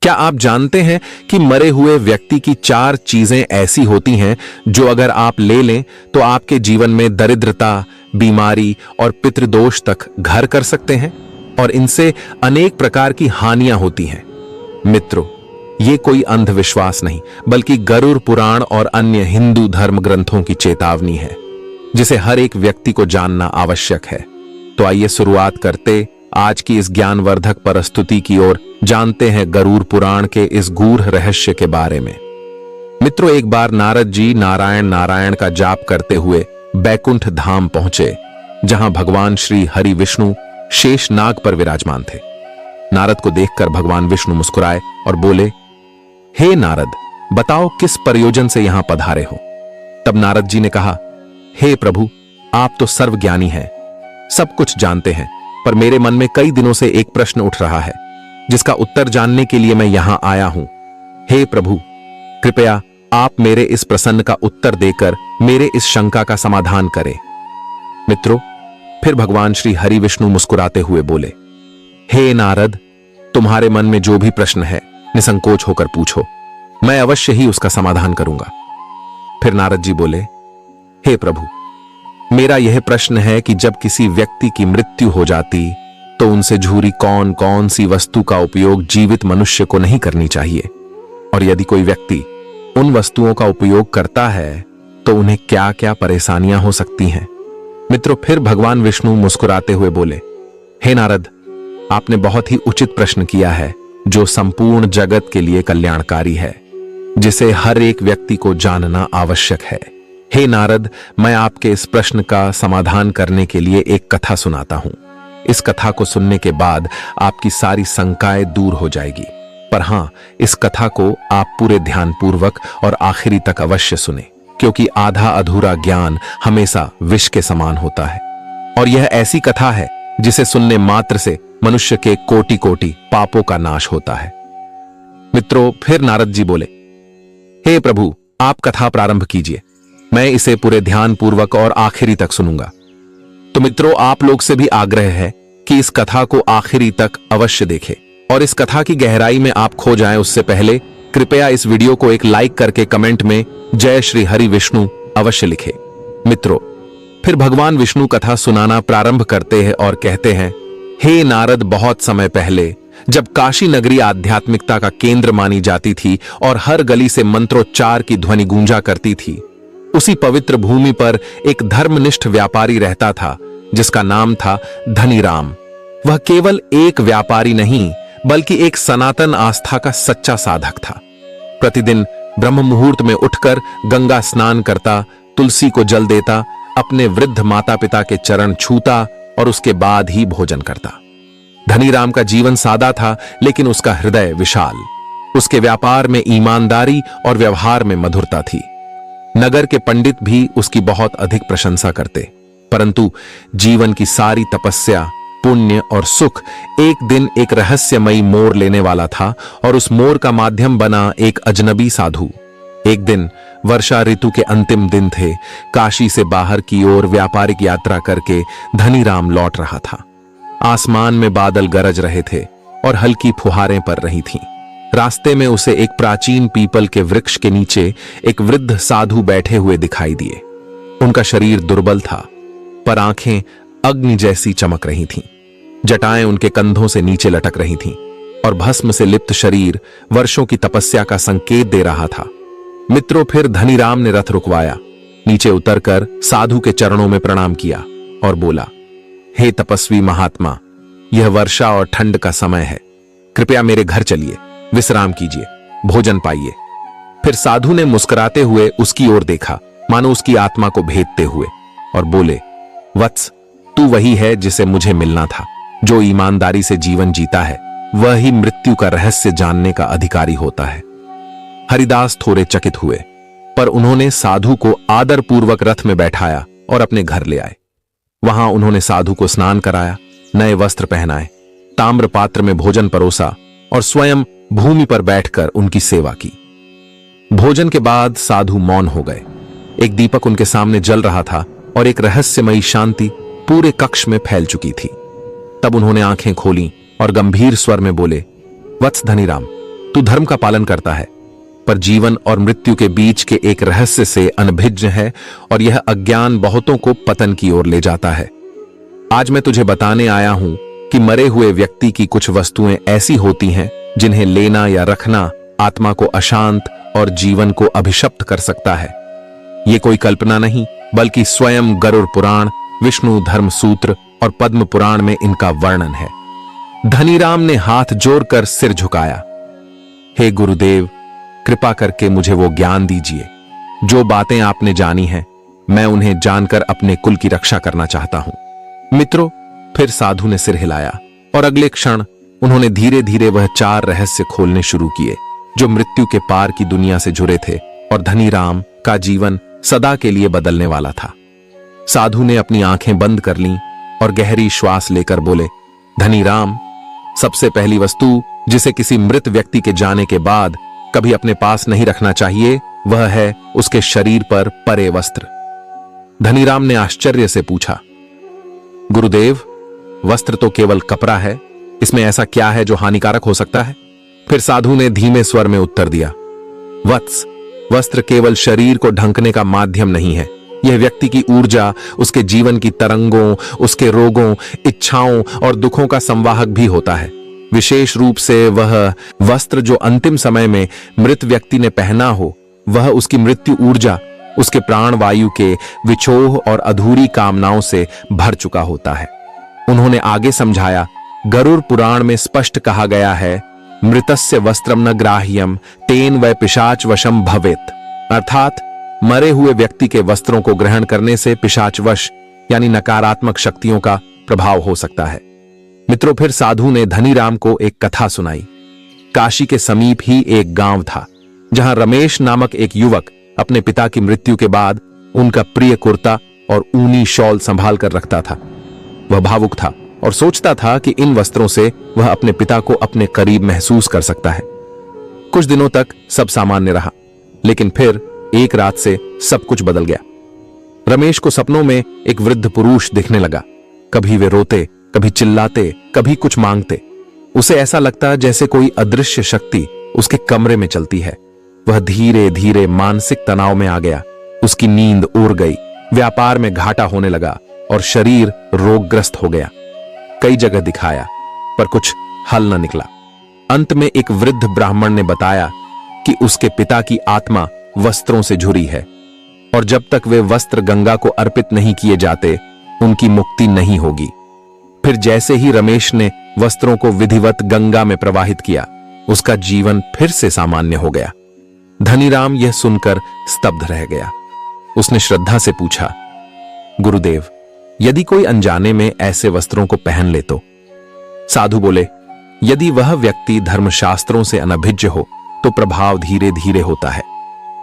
क्या आप जानते हैं कि मरे हुए व्यक्ति की 4 चीजें ऐसी होती हैं जो अगर आप ले लें तो आपके जीवन में दरिद्रता, बीमारी और पितृदोष तक घर कर सकते हैं और इनसे अनेक प्रकार की हानियां होती हैं। मित्रों, ये कोई अंधविश्वास नहीं बल्कि गरुड़ पुराण और अन्य हिंदू धर्म ग्रंथों की चेतावनी है जिसे हर एक व्यक्ति को जानना आवश्यक है। तो आइए शुरुआत करते आज की इस ज्ञानवर्धक प्रस्तुति की ओर, जानते हैं गरुड़ पुराण के इस गूढ़ रहस्य के बारे में। मित्रों, एक बार नारद जी नारायण नारायण का जाप करते हुए बैकुंठ धाम पहुंचे, जहां भगवान श्री हरि विष्णु शेष नाग पर विराजमान थे। नारद को देखकर भगवान विष्णु मुस्कुराए और बोले, हे नारद, बताओ किस प्रयोजन से यहां पधारे हो। तब नारद जी ने कहा, हे प्रभु, आप तो सर्वज्ञानी हैं, सब कुछ जानते हैं, पर मेरे मन में कई दिनों से एक प्रश्न उठ रहा है जिसका उत्तर जानने के लिए मैं यहां आया हूं। हे प्रभु, कृपया आप मेरे इस प्रश्न का उत्तर देकर मेरे इस शंका का समाधान करें। मित्रों, फिर भगवान श्री हरि विष्णु मुस्कुराते हुए बोले, हे नारद, तुम्हारे मन में जो भी प्रश्न है निसंकोच होकर पूछो, मैं अवश्य ही उसका समाधान करूंगा। फिर नारद जी बोले, हे प्रभु, मेरा यह प्रश्न है कि जब किसी व्यक्ति की मृत्यु हो जाती तो उनसे झूरी कौन कौन सी वस्तु का उपयोग जीवित मनुष्य को नहीं करनी चाहिए, और यदि कोई व्यक्ति उन वस्तुओं का उपयोग करता है तो उन्हें क्या क्या परेशानियां हो सकती हैं। मित्रों, फिर भगवान विष्णु मुस्कुराते हुए बोले, हे नारद, आपने बहुत ही उचित प्रश्न किया है जो संपूर्ण जगत के लिए कल्याणकारी है, जिसे हर एक व्यक्ति को जानना आवश्यक है। हे नारद, मैं आपके इस प्रश्न का समाधान करने के लिए एक कथा सुनाता हूं। इस कथा को सुनने के बाद आपकी सारी शंकाएं दूर हो जाएगी। पर हां, इस कथा को आप पूरे ध्यानपूर्वक और आखिरी तक अवश्य सुने, क्योंकि आधा अधूरा ज्ञान हमेशा विष के समान होता है। और यह ऐसी कथा है जिसे सुनने मात्र से मनुष्य के कोटि कोटि पापों का नाश होता है। मित्रों, फिर नारद जी बोले, हे प्रभु, आप कथा प्रारंभ कीजिए, मैं इसे पूरे ध्यान पूर्वक और आखिरी तक सुनूंगा। तो मित्रों, आप लोग से भी आग्रह है कि इस कथा को आखिरी तक अवश्य देखें और इस कथा की गहराई में आप खो जाएं उससे पहले कृपया इस वीडियो को एक लाइक करके कमेंट में जय श्री हरि विष्णु अवश्य लिखें। मित्रों, फिर भगवान विष्णु कथा सुनाना प्रारंभ करते हैं और कहते हैं, हे नारद, बहुत समय पहले जब काशी नगरी आध्यात्मिकता का केंद्र मानी जाती थी और हर गली से मंत्रोच्चार की ध्वनि गूंजा करती थी, उसी पवित्र भूमि पर एक धर्मनिष्ठ व्यापारी रहता था जिसका नाम था धनीराम। वह केवल एक व्यापारी नहीं बल्कि एक सनातन आस्था का सच्चा साधक था। प्रतिदिन ब्रह्म मुहूर्त में उठकर गंगा स्नान करता, तुलसी को जल देता, अपने वृद्ध माता पिता के चरण छूता और उसके बाद ही भोजन करता। धनीराम का जीवन सादा था लेकिन उसका हृदय विशाल। उसके व्यापार में ईमानदारी और व्यवहार में मधुरता थी। नगर के पंडित भी उसकी बहुत अधिक प्रशंसा करते, परंतु जीवन की सारी तपस्या, पुण्य और सुख एक दिन एक रहस्यमयी मोड़ लेने वाला था और उस मोड़ का माध्यम बना एक अजनबी साधु। एक दिन वर्षा ऋतु के अंतिम दिन थे। काशी से बाहर की ओर व्यापारिक यात्रा करके धनीराम लौट रहा था। आसमान में बादल गरज रहे थे और हल्की फुहारें पड़ रही थीं। रास्ते में उसे एक प्राचीन पीपल के वृक्ष के नीचे एक वृद्ध साधु बैठे हुए दिखाई दिए। उनका शरीर दुर्बल था, पर आंखें अग्नि जैसी चमक रही थीं। जटाएं उनके कंधों से नीचे लटक रही थीं और भस्म से लिप्त शरीर वर्षों की तपस्या का संकेत दे रहा था। मित्रों, फिर धनीराम ने रथ रुकवाया, नीचे उतरकर साधु के चरणों में प्रणाम किया और बोला, हे तपस्वी महात्मा, यह वर्षा और ठंड का समय है, कृपया मेरे घर चलिए, विश्राम कीजिए, भोजन पाइए। फिर साधु ने मुस्कुराते हुए उसकी ओर देखा, मानो उसकी आत्मा को भेदते हुए, और बोले, वत्स, तू वही है जिसे मुझे मिलना था। जो ईमानदारी से जीवन जीता है वह ही मृत्यु का रहस्य जानने का अधिकारी होता है। हरिदास थोड़े चकित हुए, पर उन्होंने साधु को आदर पूर्वक रथ में बैठाया और अपने घर ले आए। वहां उन्होंने साधु को स्नान कराया, नए वस्त्र पहनाए, ताम्र पात्र में भोजन परोसा और स्वयं भूमि पर बैठकर उनकी सेवा की। भोजन के बाद साधु मौन हो गए। एक दीपक उनके सामने जल रहा था और एक रहस्यमयी शांति पूरे कक्ष में फैल चुकी थी। तब उन्होंने आंखें खोली और गंभीर स्वर में बोले, वत्स धनीराम, तू धर्म का पालन करता है, पर जीवन और मृत्यु के बीच के एक रहस्य से अनभिज्ञ है और यह अज्ञान बहुतों को पतन की ओर ले जाता है। आज मैं तुझे बताने आया हूं कि मरे हुए व्यक्ति की कुछ वस्तुएं ऐसी होती हैं जिन्हें लेना या रखना आत्मा को अशांत और जीवन को अभिशप्त कर सकता है। ये कोई कल्पना नहीं, बल्कि स्वयं गरुड़ पुराण, विष्णु धर्म सूत्र और पद्म पुराण में इनका वर्णन है। धनीराम ने हाथ जोड़कर सिर झुकाया। हे गुरुदेव, कृपा करके मुझे वो ज्ञान दीजिए। जो बातें आपने जानी हैं, मैं उन्हें जानकर अपने कुल की रक्षा करना चाहता हूं। मित्रों, फिर साधु ने सिर हिलाया और अगले क्षण उन्होंने धीरे धीरे वह 4 रहस्य खोलने शुरू किए जो मृत्यु के पार की दुनिया से जुड़े थे और धनीराम का जीवन सदा के लिए बदलने वाला था। साधु ने अपनी आंखें बंद कर लीं और गहरी श्वास लेकर बोले, धनीराम, सबसे पहली वस्तु जिसे किसी मृत व्यक्ति के जाने के बाद कभी अपने पास नहीं रखना चाहिए, वह है उसके शरीर पर परे वस्त्र। धनीराम ने आश्चर्य से पूछा, गुरुदेव, वस्त्र तो केवल कपड़ा है, इसमें ऐसा क्या है जो हानिकारक हो सकता है? फिर साधु ने धीमे स्वर में उत्तर दिया, वत्स, वस्त्र केवल शरीर को ढंकने का माध्यम नहीं है। यह व्यक्ति की ऊर्जा, उसके जीवन की तरंगों, उसके रोगों, इच्छाओं और दुखों का संवाहक भी होता है। विशेष रूप से वह वस्त्र जो अंतिम समय में मृत व्यक्ति ने पहना हो, वह उसकी मृत्यु ऊर्जा, उसके प्राण वायु के विछोह और अधूरी कामनाओं से भर चुका होता है। उन्होंने आगे समझाया, गरुड़ पुराण में स्पष्ट कहा गया है, मृतस्य वस्त्रम न ग्राह्यम तेन वै पिशाच वशम भवेत, अर्थात मरे हुए व्यक्ति के वस्त्रों को ग्रहण करने से पिशाचवश यानी नकारात्मक शक्तियों का प्रभाव हो सकता है। मित्रों, फिर साधु ने धनीराम को एक कथा सुनाई। काशी के समीप ही एक गांव था जहां रमेश नामक एक युवक अपने पिता की मृत्यु के बाद उनका प्रिय कुर्ता और ऊनी शॉल संभाल कर रखता था। वह भावुक था और सोचता था कि इन वस्त्रों से वह अपने पिता को अपने करीब महसूस कर सकता है। कुछ दिनों तक सब सामान्य रहा, लेकिन फिर एक रात से सब कुछ बदल गया। रमेश को सपनों में एक वृद्ध पुरुष दिखने लगा। कभी वे रोते, कभी चिल्लाते, कभी कुछ मांगते। उसे ऐसा लगता जैसे कोई अदृश्य शक्ति उसके कमरे में चलती है। वह धीरे धीरे मानसिक तनाव में आ गया। उसकी नींद उड़ गई, व्यापार में घाटा होने लगा और शरीर रोगग्रस्त हो गया। कई जगह दिखाया, पर कुछ हल न निकला। अंत में एक वृद्ध ब्राह्मण ने बताया कि उसके पिता की आत्मा वस्त्रों से जुड़ी है और जब तक वे वस्त्र गंगा को अर्पित नहीं किए जाते, उनकी मुक्ति नहीं होगी। फिर जैसे ही रमेश ने वस्त्रों को विधिवत गंगा में प्रवाहित किया, उसका जीवन फिर से सामान्य हो गया। धनीराम यह सुनकर स्तब्ध रह गया। उसने श्रद्धा से पूछा, गुरुदेव, यदि कोई अनजाने में ऐसे वस्त्रों को पहन ले तो? साधु बोले, यदि वह व्यक्ति धर्मशास्त्रों से अनभिज्ञ हो तो प्रभाव धीरे धीरे होता है,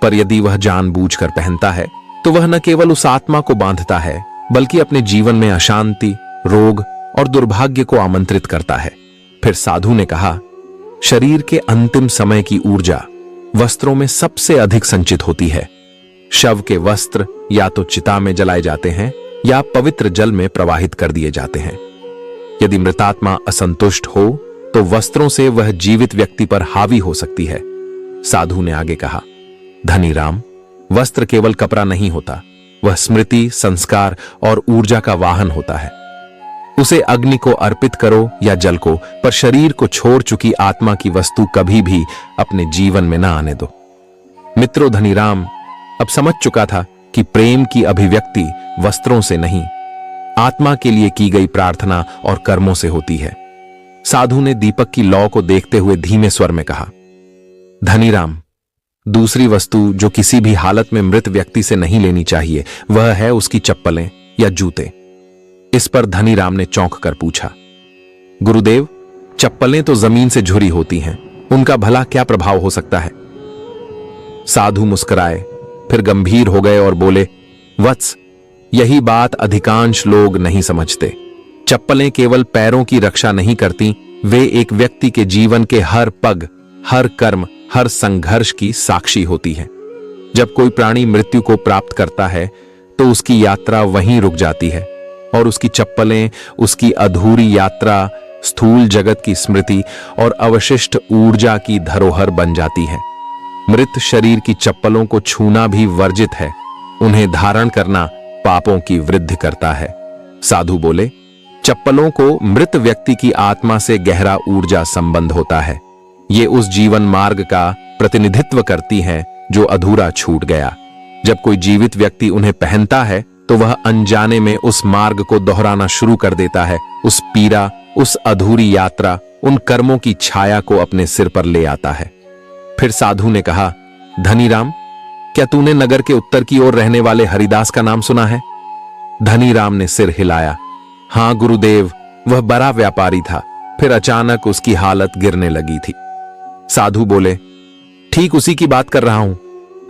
पर यदि वह जानबूझकर पहनता है तो वह न केवल उस आत्मा को बांधता है, बल्कि अपने जीवन में अशांति, रोग और दुर्भाग्य को आमंत्रित करता है। फिर साधु ने कहा, शरीर के अंतिम समय की ऊर्जा वस्त्रों में सबसे अधिक संचित होती है। शव के वस्त्र या तो चिता में जलाए जाते हैं या पवित्र जल में प्रवाहित कर दिए जाते हैं। यदि मृतात्मा असंतुष्ट हो तो वस्त्रों से वह जीवित व्यक्ति पर हावी हो सकती है। साधु ने आगे कहा, धनीराम, वस्त्र केवल कपड़ा नहीं होता, वह स्मृति, संस्कार और ऊर्जा का वाहन होता है। उसे अग्नि को अर्पित करो या जल को, पर शरीर को छोड़ चुकी आत्मा की वस्तु कभी भी अपने जीवन में न आने दो। मित्रों, धनीराम अब समझ चुका था कि प्रेम की अभिव्यक्ति वस्त्रों से नहीं, आत्मा के लिए की गई प्रार्थना और कर्मों से होती है। साधु ने दीपक की लौ को देखते हुए धीमे स्वर में कहा, धनीराम, दूसरी वस्तु जो किसी भी हालत में मृत व्यक्ति से नहीं लेनी चाहिए, वह है उसकी चप्पलें या जूते। इस पर धनीराम ने चौंक कर पूछा, गुरुदेव, चप्पलें तो जमीन से झुरी होती हैं, उनका भला क्या प्रभाव हो सकता है? साधु मुस्कुराए, फिर गंभीर हो गए और बोले, वत्स, यही बात अधिकांश लोग नहीं समझते। चप्पलें केवल पैरों की रक्षा नहीं करती, वे एक व्यक्ति के जीवन के हर पग, हर कर्म, हर संघर्ष की साक्षी होती हैं। जब कोई प्राणी मृत्यु को प्राप्त करता है तो उसकी यात्रा वहीं रुक जाती है और उसकी चप्पलें उसकी अधूरी यात्रा स्थूल जगत की स्मृति और अवशिष्ट ऊर्जा की धरोहर बन जाती है। मृत शरीर की चप्पलों को छूना भी वर्जित है, उन्हें धारण करना पापों की वृद्धि करता है। साधु बोले, चप्पलों को मृत व्यक्ति की आत्मा से गहरा ऊर्जा संबंध होता है। ये उस जीवन मार्ग का प्रतिनिधित्व करती हैं जो अधूरा छूट गया। जब कोई जीवित व्यक्ति उन्हें पहनता है तो वह अनजाने में उस मार्ग को दोहराना शुरू कर देता है। उस पीड़ा, उस अधूरी यात्रा, उन कर्मों की छाया को अपने सिर पर ले आता है। फिर साधु ने कहा, धनीराम, क्या तूने नगर के उत्तर की ओर रहने वाले हरिदास का नाम सुना है? धनीराम ने सिर हिलाया। हां गुरुदेव, वह बड़ा व्यापारी था। फिर अचानक उसकी हालत गिरने लगी थी। साधु बोले, ठीक उसी की बात कर रहा हूं।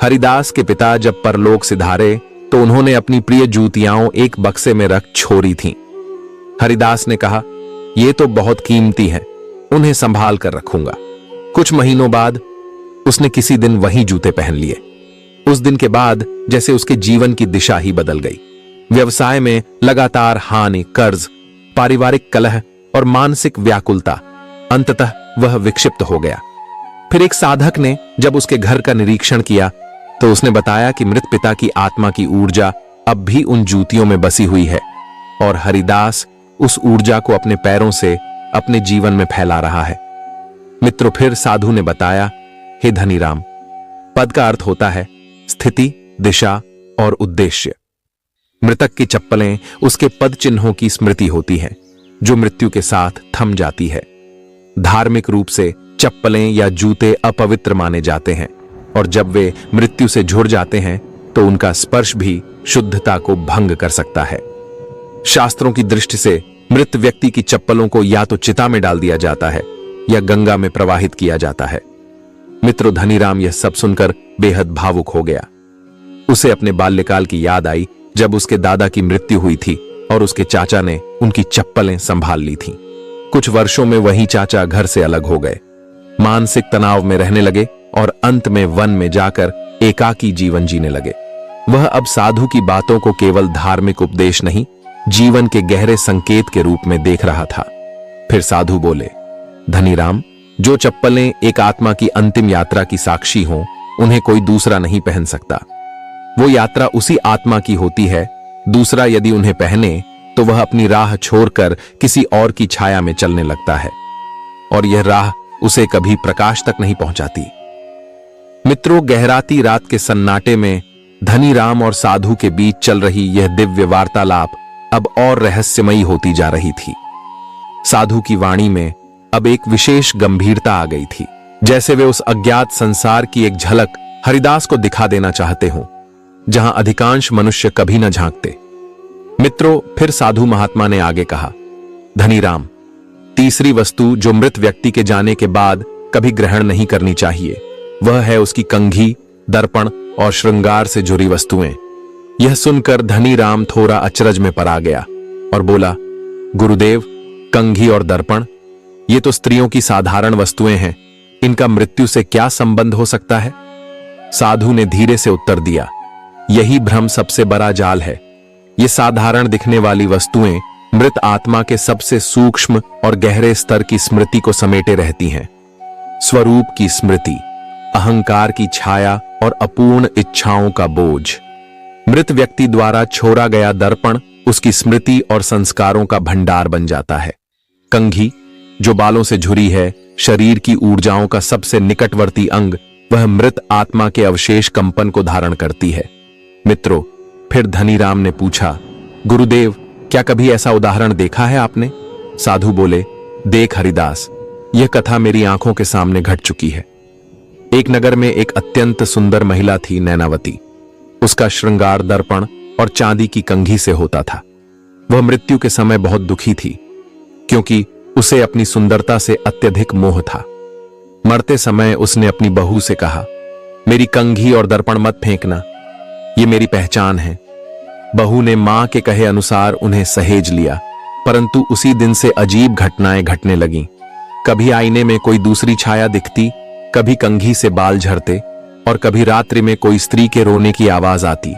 हरिदास के पिता जब परलोक सिधारे तो उन्होंने अपनी प्रिय जूतियां एक बक्से में रख छोड़ी थीं। हरिदास ने कहा, ये तो बहुत कीमती हैं, उन्हें संभाल कर रखूंगा। कुछ महीनों बाद उसने किसी दिन वही जूते पहन लिए। उस दिन के बाद जैसे उसके जीवन की दिशा ही बदल गई। व्यवसाय में लगातार हानि, कर्ज, पारिवारिक कलह और मानसिक व्याकुलता, अंततः वह विक्षिप्त हो गया। फिर एक साधक ने जब उसके घर का निरीक्षण किया तो उसने बताया कि मृत पिता की आत्मा की ऊर्जा अब भी उन जूतियों में बसी हुई है और हरिदास उस ऊर्जा को अपने पैरों से अपने जीवन में फैला रहा है। मित्रों, फिर साधु ने बताया, हे धनीराम, पद का अर्थ होता है स्थिति, दिशा और उद्देश्य। मृतक की चप्पलें उसके पद चिन्हों की स्मृति होती है जो मृत्यु के साथ थम जाती है। धार्मिक रूप से चप्पलें या जूते अपवित्र माने जाते हैं और जब वे मृत्यु से जुड़ जाते हैं तो उनका स्पर्श भी शुद्धता को भंग कर सकता है। शास्त्रों की दृष्टि से मृत व्यक्ति की चप्पलों को या तो चिता में डाल दिया जाता है या गंगा में प्रवाहित किया जाता है। मित्रों, धनीराम यह सब सुनकर बेहद भावुक हो गया। उसे अपने बाल्यकाल की याद आई जब उसके दादा की मृत्यु हुई थी और उसके चाचा ने उनकी चप्पलें संभाल ली थीं। कुछ वर्षों में वही चाचा घर से अलग हो गए, मानसिक तनाव में रहने लगे और अंत में वन में जाकर एकाकी जीवन जीने लगे। वह अब साधु की बातों को केवल धार्मिक उपदेश नहीं, जीवन के गहरे संकेत के रूप में देख रहा था। फिर साधु बोले, धनीराम, जो चप्पलें एक आत्मा की अंतिम यात्रा की साक्षी हों, उन्हें कोई दूसरा नहीं पहन सकता। वो यात्रा उसी आत्मा की होती है। दूसरा यदि उन्हें पहने तो वह अपनी राह छोड़कर किसी और की छाया में चलने लगता है और यह राह उसे कभी प्रकाश तक नहीं पहुंचाती। मित्रों, गहराती रात के सन्नाटे में धनीराम और साधु के बीच चल रही यह दिव्य वार्तालाप अब और रहस्यमयी होती जा रही थी। साधु की वाणी में अब एक विशेष गंभीरता आ गई थी, जैसे वे उस अज्ञात संसार की एक झलक हरिदास को दिखा देना चाहते हों जहां अधिकांश मनुष्य कभी न झांकते। मित्रों, फिर साधु महात्मा ने आगे कहा, धनीराम, तीसरी वस्तु जो मृत व्यक्ति के जाने के बाद कभी ग्रहण नहीं करनी चाहिए, वह है उसकी कंघी, दर्पण और श्रृंगार से जुड़ी वस्तुएं। यह सुनकर धनीराम थोड़ा अचरज में पड़ गया और बोला, गुरुदेव, कंघी और दर्पण, ये तो स्त्रियों की साधारण वस्तुएं हैं, इनका मृत्यु से क्या संबंध हो सकता है? साधु ने धीरे से उत्तर दिया, यही भ्रम सबसे बड़ा जाल है। ये साधारण दिखने वाली वस्तुएं मृत आत्मा के सबसे सूक्ष्म और गहरे स्तर की स्मृति को समेटे रहती हैं। स्वरूप की स्मृति, अहंकार की छाया और अपूर्ण इच्छाओं का बोझ। मृत व्यक्ति द्वारा छोड़ा गया दर्पण उसकी स्मृति और संस्कारों का भंडार बन जाता है। कंघी, जो बालों से झुरी है, शरीर की ऊर्जाओं का सबसे निकटवर्ती अंग, वह मृत आत्मा के अवशेष कंपन को धारण करती है। मित्रों, फिर धनीराम ने पूछा, गुरुदेव, क्या कभी ऐसा उदाहरण देखा है आपने? साधु बोले, देख हरिदास, यह कथा मेरी आंखों के सामने घट चुकी है। एक नगर में एक अत्यंत सुंदर महिला थी, नैनावती। उसका श्रृंगार दर्पण और चांदी की कंघी से होता था। वह मृत्यु के समय बहुत दुखी थी क्योंकि उसे अपनी सुंदरता से अत्यधिक मोह था। मरते समय उसने अपनी बहू से कहा, मेरी कंघी और दर्पण मत फेंकना, ये मेरी पहचान है। बहू ने मां के कहे अनुसार उन्हें सहेज लिया, परंतु उसी दिन से अजीब घटनाएं घटने लगीं। कभी आईने में कोई दूसरी छाया दिखती, कभी कंघी से बाल झड़ते और कभी रात्रि में कोई स्त्री के रोने की आवाज आती।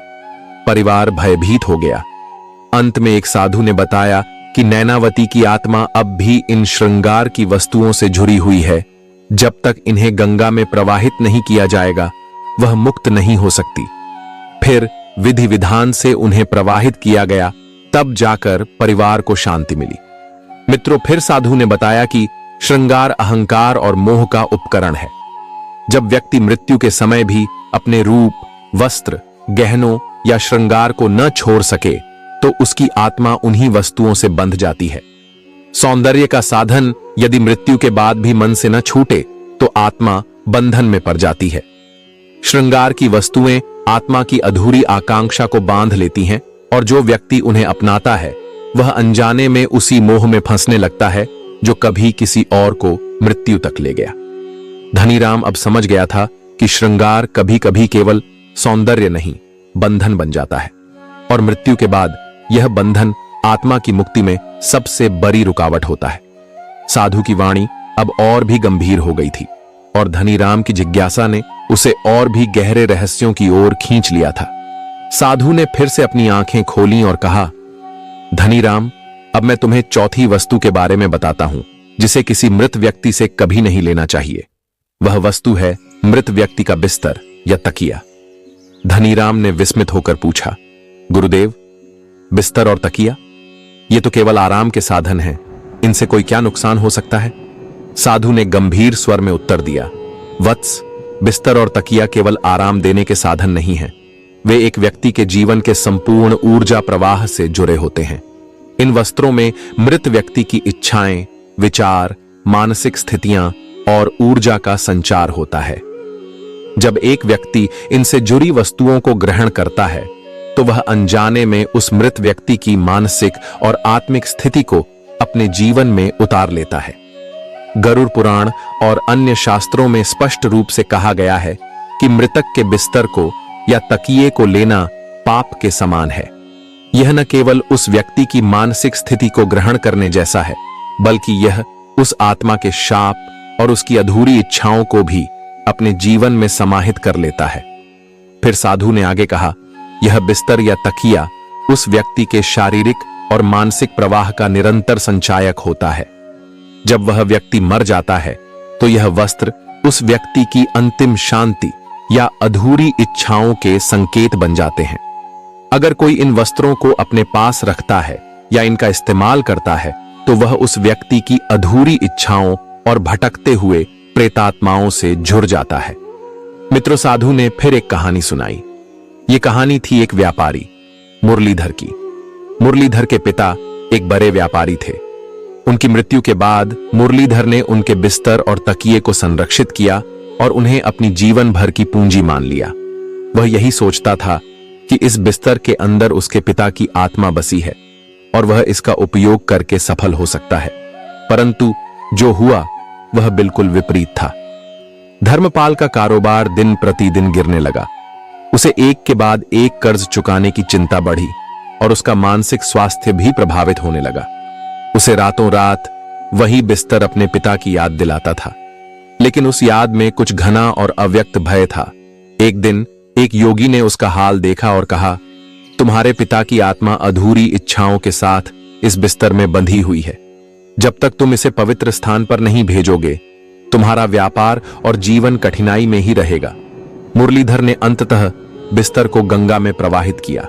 परिवार भयभीत हो गया। अंत में एक साधु ने बताया कि नैनावती की आत्मा अब भी इन श्रृंगार की वस्तुओं से जुड़ी हुई है। जब तक इन्हें गंगा में प्रवाहित नहीं किया जाएगा वह मुक्त नहीं हो सकती। फिर विधि विधान से उन्हें प्रवाहित किया गया, तब जाकर परिवार को शांति मिली। मित्रों, फिर साधु ने बताया कि श्रृंगार अहंकार और मोह का उपकरण है। जब व्यक्ति मृत्यु के समय भी अपने रूप, वस्त्र, गहनों या श्रृंगार को न छोड़ सके तो उसकी आत्मा उन्हीं वस्तुओं से बंध जाती है। सौंदर्य का साधन यदि मृत्यु के बाद भी मन से न छूटे तो आत्मा बंधन में पड़ जाती है। श्रृंगार की वस्तुएं आत्मा की अधूरी आकांक्षा को बांध लेती हैं और जो व्यक्ति उन्हें अपनाता है वह अनजाने में उसी मोह में फंसने लगता है जो कभी किसी और को मृत्यु तक ले गया। धनीराम अब समझ गया था कि श्रृंगार कभी कभी केवल सौंदर्य नहीं, बंधन बन जाता है और मृत्यु के बाद यह बंधन आत्मा की मुक्ति में सबसे बड़ी रुकावट होता है। साधु की वाणी अब और भी गंभीर हो गई थी और धनीराम की जिज्ञासा ने उसे और भी गहरे रहस्यों की ओर खींच लिया था। साधु ने फिर से अपनी आंखें खोलीं और कहा, धनीराम, अब मैं तुम्हें चौथी वस्तु के बारे में बताता हूं जिसे किसी मृत व्यक्ति से कभी नहीं लेना चाहिए। वह वस्तु है मृत व्यक्ति का बिस्तर या तकिया। धनीराम ने विस्मित होकर पूछा, गुरुदेव, बिस्तर और तकिया? ये तो केवल आराम के साधन हैं, इनसे कोई क्या नुकसान हो सकता है? साधु ने गंभीर स्वर में उत्तर दिया, वत्स, बिस्तर और तकिया केवल आराम देने के साधन नहीं हैं। वे एक व्यक्ति के जीवन के संपूर्ण ऊर्जा प्रवाह से जुड़े होते हैं। इन वस्त्रों में मृत व्यक्ति की इच्छाएं, विचार, मानसिक स्थितियां और ऊर्जा का संचार होता है। जब एक व्यक्ति इनसे जुड़ी वस्तुओं को ग्रहण करता है तो वह अनजाने में उस मृत व्यक्ति की मानसिक और आत्मिक स्थिति को अपने जीवन में उतार लेता है। गरुड़ पुराण और अन्य शास्त्रों में स्पष्ट रूप से कहा गया है कि मृतक के बिस्तर को या तकिए को लेना पाप के समान है। यह न केवल उस व्यक्ति की मानसिक स्थिति को ग्रहण करने जैसा है, बल्कि यह उस आत्मा के शाप और उसकी अधूरी इच्छाओं को भी अपने जीवन में समाहित कर लेता है। फिर साधु ने आगे कहा, यह बिस्तर या तकिया उस व्यक्ति के शारीरिक और मानसिक प्रवाह का निरंतर संचायक होता है। जब वह व्यक्ति मर जाता है तो यह वस्त्र उस व्यक्ति की अंतिम शांति या अधूरी इच्छाओं के संकेत बन जाते हैं। अगर कोई इन वस्त्रों को अपने पास रखता है या इनका इस्तेमाल करता है तो वह उस व्यक्ति की अधूरी इच्छाओं और भटकते हुए प्रेतात्माओं से जुड़ जाता है। मित्रों, साधु ने फिर एक कहानी सुनाई। ये कहानी थी एक व्यापारी मुरलीधर की। मुरलीधर के पिता एक बड़े व्यापारी थे। उनकी मृत्यु के बाद मुरलीधर ने उनके बिस्तर और तकिए को संरक्षित किया और उन्हें अपनी जीवन भर की पूंजी मान लिया। वह यही सोचता था कि इस बिस्तर के अंदर उसके पिता की आत्मा बसी है और वह इसका उपयोग करके सफल हो सकता है। परंतु जो हुआ वह बिल्कुल विपरीत था। धर्मपाल का कारोबार दिन प्रतिदिन गिरने लगा। उसे एक के बाद एक कर्ज चुकाने की चिंता बढ़ी और उसका मानसिक स्वास्थ्य भी प्रभावित होने लगा। उसे रातों रात वही बिस्तर अपने पिता की याद दिलाता था, लेकिन उस याद में कुछ घना और अव्यक्त भय था। एक दिन एक योगी ने उसका हाल देखा और कहा, तुम्हारे पिता की आत्मा अधूरी इच्छाओं के साथ इस बिस्तर में बंधी हुई है। जब तक तुम इसे पवित्र स्थान पर नहीं भेजोगे तुम्हारा व्यापार और जीवन कठिनाई में ही रहेगा। मुरलीधर ने अंततः बिस्तर को गंगा में प्रवाहित किया।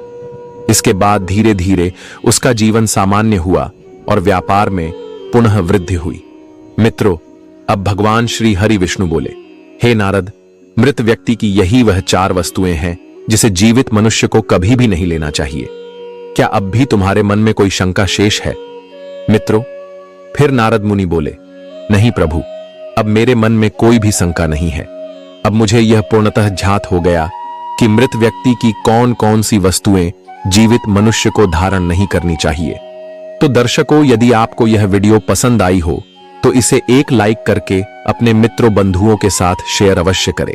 इसके बाद धीरे धीरे उसका जीवन सामान्य हुआ और व्यापार में पुनः वृद्धि हुई। मित्रों, अब भगवान श्री हरि विष्णु बोले, हे नारद, मृत व्यक्ति की यही वह 4 वस्तुएं हैं जिसे जीवित मनुष्य को कभी भी नहीं लेना चाहिए। क्या अब भी तुम्हारे मन में कोई शंका शेष है? मित्रों, फिर नारद मुनि बोले, नहीं प्रभु, अब मेरे मन में कोई भी शंका नहीं है। अब मुझे यह पूर्णतः ज्ञात हो गया कि मृत व्यक्ति की कौन कौन सी वस्तुएं जीवित मनुष्य को धारण नहीं करनी चाहिए। तो दर्शकों, यदि आपको यह वीडियो पसंद आई हो तो इसे एक लाइक करके अपने मित्रों बंधुओं के साथ शेयर अवश्य करें।